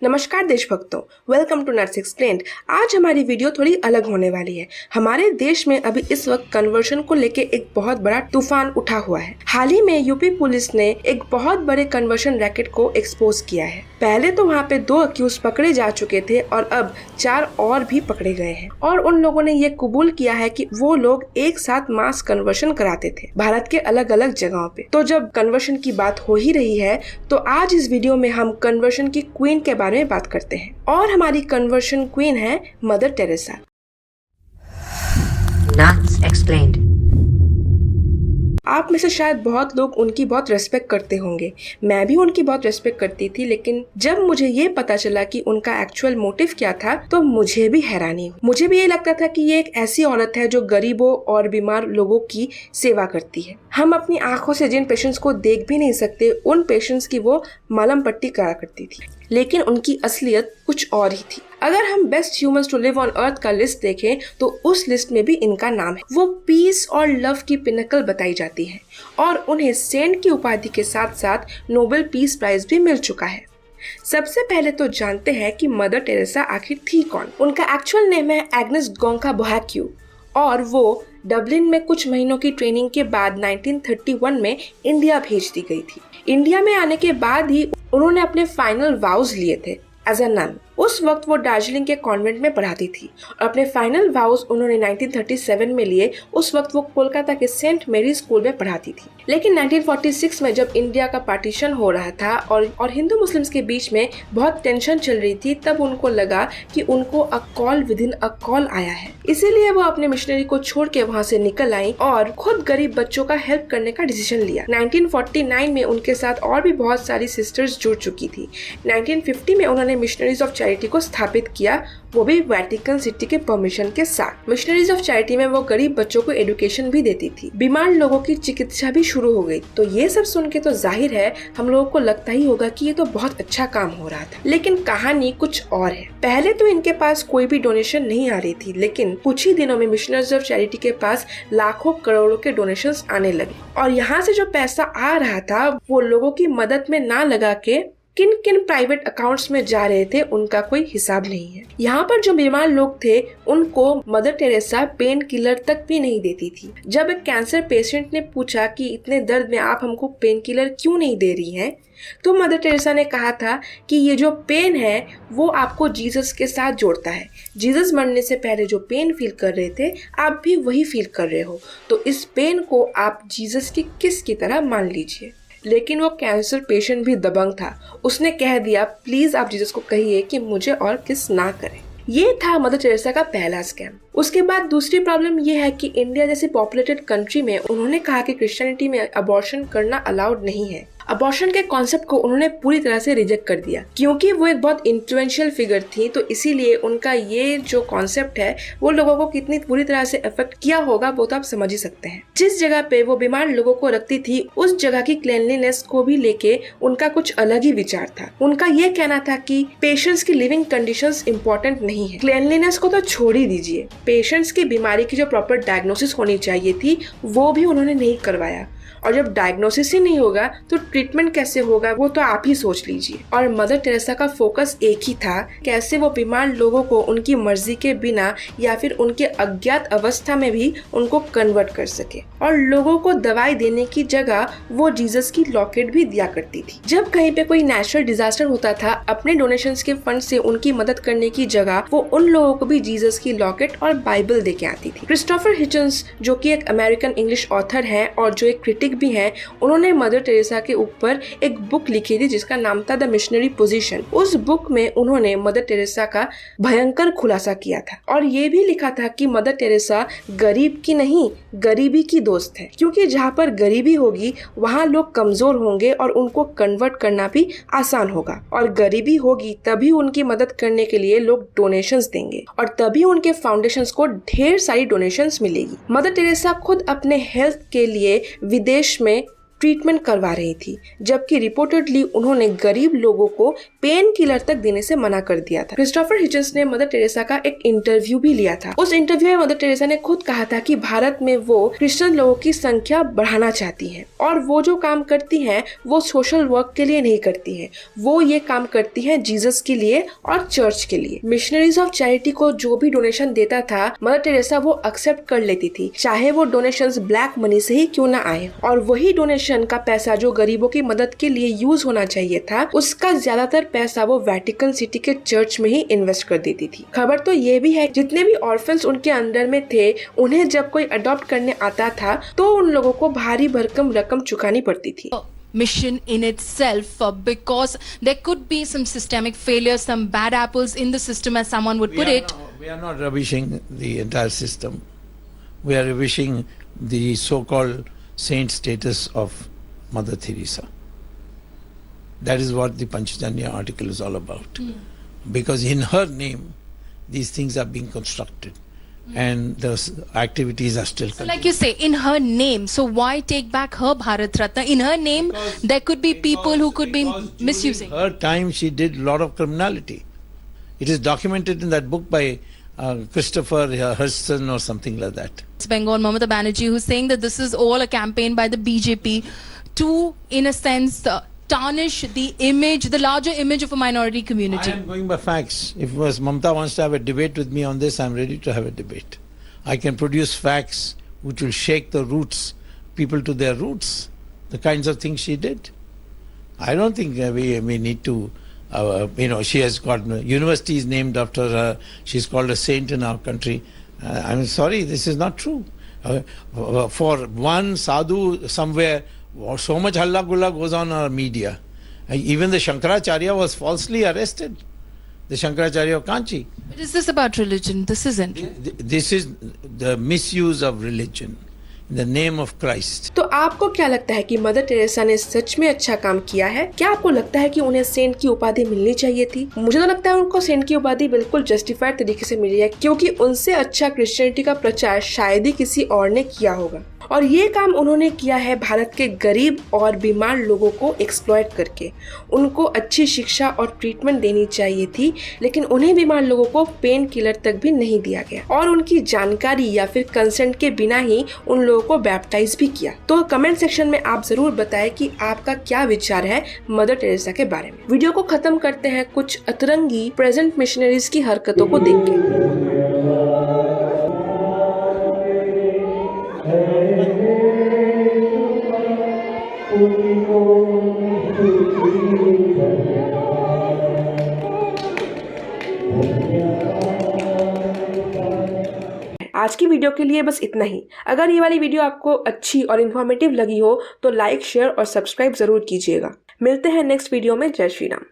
नमस्कार देशभक्तों, welcome to nurse explained. आज हमारी वीडियो थोड़ी अलग होने वाली है। हमारे देश में अभी इस वक्त कन्वर्शन को लेके एक बहुत बड़ा तूफान उठा हुआ है। हाल ही में यूपी पुलिस ने एक बहुत बड़े कन्वर्शन रैकेट को एक्सपोज किया है। पहले तो वहाँ पे 2 अक्यूज पकड़े जा चुके थे और अब 4 और भी पकड़े गए हैं और उन लोगों ने ये कबूल किया है कि वो लोग एक साथ मास कन्वर्शन कराते थे भारत के अलग अलग जगहों पे। तो जब कन्वर्शन की बात हो ही रही है तो आज इस वीडियो में हम कन्वर्शन की क्वीन के बारे में बात करते हैं और हमारी कन्वर्शन क्वीन है मदर टेरेसा। Nuts Explained। आप में से शायद बहुत लोग उनकी बहुत रेस्पेक्ट करते होंगे। मैं भी उनकी बहुत रेस्पेक्ट करती थी, लेकिन जब मुझे ये पता चला कि उनका एक्चुअल मोटिव क्या था तो मुझे भी हैरानी हुई। मुझे भी ये लगता था कि ये एक ऐसी औरत है जो गरीबों और बीमार लोगों की सेवा करती है। हम अपनी आंखों से जिन पेशेंट्स को देख भी नहीं सकते उन पेशेंट्स की वो मलहम पट्टी करा करती थी, लेकिन उनकी असलियत कुछ और ही थी। अगर हम best humans to live on earth का लिस्ट देखें तो उस लिस्ट में भी इनका नाम है। वो पीस और लव की पिनकल बताई जाती है और उन्हें सेंट की उपाधि के साथ साथ नोबेल पीस प्राइज भी मिल चुका है। सबसे पहले तो जानते हैं कि मदर टेरेसा आखिर थी कौन। उनका एक्चुअल नेम है एग्नेस गोंका बोहाक्यू और वो डबलिन में कुछ महीनों की ट्रेनिंग के बाद 1931 में इंडिया भेज दी गई थी। इंडिया में आने के बाद ही उन्होंने अपने फाइनल वाउज लिए थे एज अ नन। उस वक्त वो दार्जिलिंग के कॉन्वेंट में पढ़ाती थी और अपने फाइनल वाउज उन्होंने 1937 में लिए। उस वक्त वो कोलकाता के सेंट मेरी स्कूल में पढ़ाती थी, लेकिन 1946 में जब इंडिया का पार्टीशन हो रहा था और हिंदू मुस्लिम्स के बीच में बहुत टेंशन चल रही थी, तब उनको लगा कि उनको a call with in a call आया है। इसीलिए वो अपने मिशनरी को छोड़ के वहाँ से निकल आई और खुद गरीब बच्चों का हेल्प करने का डिसीजन लिया। 1949 में उनके साथ और भी बहुत सारी सिस्टर्स जुड़ चुकी थी। 1950 में उन्होंने मिशनरीज ऑफ चैरिटी को स्थापित किया, वो भी वेटिकन सिटी के परमिशन के साथ। मिशनरीज ऑफ चैरिटी में वो गरीब बच्चों को एजुकेशन भी देती थी। बीमार लोगों की चिकित्सा भी शुरू हो गई। तो ये सब सुन के तो जाहिर है हम लोगों को लगता ही होगा कि ये तो बहुत अच्छा काम हो रहा था, लेकिन कहानी कुछ और है। पहले तो इनके पास कोई भी डोनेशन नहीं आ रही थी, लेकिन कुछ ही दिनों में मिशनरीज ऑफ चैरिटी के पास लाखों करोड़ों के डोनेशंस आने लगे और यहाँ से जो पैसा आ रहा था वो लोगों की मदद में ना लगा के किन किन प्राइवेट अकाउंट्स में जा रहे थे उनका कोई हिसाब नहीं है। यहाँ पर जो बीमार लोग थे उनको मदर टेरेसा पेन किलर तक भी नहीं देती थी। जब एक कैंसर पेशेंट ने पूछा कि इतने दर्द में आप हमको पेन किलर क्यों नहीं दे रही हैं, तो मदर टेरेसा ने कहा था कि ये जो पेन है वो आपको जीसस के साथ जोड़ता है। जीसस मरने से पहले जो पेन फील कर रहे थे आप भी वही फील कर रहे हो, तो इस पेन को आप जीसस की किस की तरह मान लीजिए। लेकिन वो कैंसर पेशेंट भी दबंग था। उसने कह दिया, प्लीज आप जीसस को कहिए कि मुझे और किस ना करें। ये था मदर टेरेसा का पहला स्कैम। उसके बाद दूसरी प्रॉब्लम ये है कि इंडिया जैसी पॉपुलेटेड कंट्री में उन्होंने कहा कि क्रिश्चियनिटी में अबॉर्शन करना अलाउड नहीं है। अबॉर्शन के कॉन्सेप्ट को उन्होंने पूरी तरह से रिजेक्ट कर दिया। क्योंकि वो एक बहुत इन्फ्लुएंशियल फिगर थी, तो इसीलिए उनका ये जो कॉन्सेप्ट है वो लोगों को कितनी पूरी तरह से अफेक्ट किया होगा वो तो आप समझ ही सकते हैं। जिस जगह पे वो बीमार लोगों को रखती थी उस जगह की क्लीनलीनेस को भी लेके उनका कुछ अलग ही विचार था। उनका ये कहना था कि पेशेंट्स की लिविंग कंडीशंस इंपॉर्टेंट नहीं है, क्लीनलीनेस को तो छोड़ ही दीजिए। पेशेंट्स की बीमारी की जो प्रॉपर डायग्नोसिस होनी चाहिए थी वो भी उन्होंने नहीं करवाया, और जब डायग्नोसिस ही नहीं होगा तो ट्रीटमेंट कैसे होगा वो तो आप ही सोच लीजिए। और मदर टेरेसा का फोकस एक ही था, कैसे वो बीमार लोगों को उनकी मर्जी के बिना या फिर उनके अज्ञात अवस्था में भी उनको कन्वर्ट कर सके। और लोगों को दवाई देने की जगह वो जीसस की लॉकेट भी दिया करती थी। जब कहीं पे कोई नेचुरल डिजास्टर होता था, अपने डोनेशंस के फंड से उनकी मदद करने की जगह वो उन लोगों को भी जीसस की लॉकेट और बाइबल दे के आती थी। क्रिस्टोफर हिचन्स, जो कि एक अमेरिकन इंग्लिश ऑथर है और जो एक क्रिटिक भी हैं, उन्होंने मदर टेरेसा के ऊपर एक बुक लिखी थी जिसका नाम था द मिशनरी पोजीशन। उस बुक में उन्होंने मदर टेरेसा का भयंकर खुलासा किया था और ये भी लिखा था कि मदर टेरेसा गरीब की नहीं गरीबी की दोस्त है, क्योंकि जहाँ पर गरीबी होगी वहाँ लोग कमजोर होंगे और उनको कन्वर्ट करना भी आसान होगा, और गरीबी होगी तभी उनकी मदद करने के लिए लोग डोनेशंस देंगे और तभी उनके फाउंडेशंस को ढेर सारी डोनेशंस मिलेगी। मदर टेरेसा खुद अपने हेल्थ के लिए विदेश में ट्रीटमेंट करवा रही थी, जबकि रिपोर्टेडली उन्होंने गरीब लोगों को पेन किलर तक देने से मना कर दिया था। क्रिस्टोफर हिचन्स ने मदर टेरेसा का एक इंटरव्यू भी लिया था। उस इंटरव्यू में मदर टेरेसा ने खुद कहा था कि भारत में वो क्रिश्चियन लोगों की संख्या बढ़ाना चाहती हैं और वो जो काम करती हैं वो सोशल वर्क के लिए नहीं करती हैं, वो ये काम करती हैं जीसस के लिए और चर्च के लिए। मिशनरीज ऑफ चैरिटी को जो भी डोनेशन देता था मदर टेरेसा वो एक्सेप्ट कर लेती थी, चाहे वो डोनेशंस ब्लैक मनी से ही क्यों ना आए, और वही डोनेशन का पैसा जो गरीबों की मदद के लिए यूज होना चाहिए था उसका ज्यादातर पैसा वो वेटिकन सिटी के चर्च में ही इन्वेस्ट कर देती थी। खबर तो ये भी है जितने भी ऑर्फन्स उनके अंडर में थे उन्हें जब कोई अडॉप्ट करने आता था तो उन लोगों को भारी भरकम रकम चुकानी पड़ती थी। Mission in itself, because there could be some systemic failures, some bad apples in the system, as someone would put it. We are not rubbishing the entire system. We are rubbishing the so-called saint status of Mother Teresa. That is what the Panchajanya article is all about. Because in her name, these things are being constructed. And the activities are still So like you say, in her name, so why take back her Bharat Ratna? In her name, there could be people who could be misusing. Her time she did a lot of criminality. It is documented in that book by Christopher Hurston or something like that. It's Bengal Mamata Banerjee who's saying that this is all a campaign by the BJP to, in a sense, tarnish the image, the larger image of a minority community. I am going by facts. If Mamata wants to have a debate with me on this, I am ready to have a debate. I can produce facts which will shake the roots, people to their roots, the kinds of things she did. I don't think we need to, she has got universities named after her. She's called a saint in our country. I'm sorry, this is not true. For one sadhu somewhere, so much halla gulla goes on our media. Even the Shankaracharya was falsely arrested. The Shankaracharya of Kanchi. But is this about religion? This isn't. This is the misuse of religion in the name of Christ. तो आपको क्या लगता है कि mother Teresa ने सच में अच्छा काम किया है? क्या आपको लगता है कि उन्हें सेंट की उपाधि मिलनी चाहिए थी? मुझे तो लगता है उनको सेंट की उपाधि बिल्कुल जस्टिफाइड तरीके से मिली है, क्योंकि उनसे अच्छा क्रिश्चियनिटी का प्रचार शायद ही किसी और ने किया होगा। और ये काम उन्होंने किया है भारत के गरीब और बीमार लोगों को एक्सप्लॉइट करके। उनको अच्छी शिक्षा और ट्रीटमेंट देनी चाहिए थी, लेकिन उन्हें बीमार लोगों को पेन किलर तक भी नहीं दिया गया और उनकी जानकारी या फिर कंसेंट के बिना ही उन लोगों को बैप्टाइज भी किया। तो कमेंट सेक्शन में आप जरूर बताएं कि आपका क्या विचार है मदर टेरेसा के बारे में। वीडियो को खत्म करते हैं कुछ अतरंगी प्रेजेंट मिशनरीज की हरकतों को देख के। आज की वीडियो के लिए बस इतना ही। अगर ये वाली वीडियो आपको अच्छी और इन्फॉर्मेटिव लगी हो तो लाइक, शेयर और सब्सक्राइब जरूर कीजिएगा। मिलते हैं नेक्स्ट वीडियो में। जय श्री राम।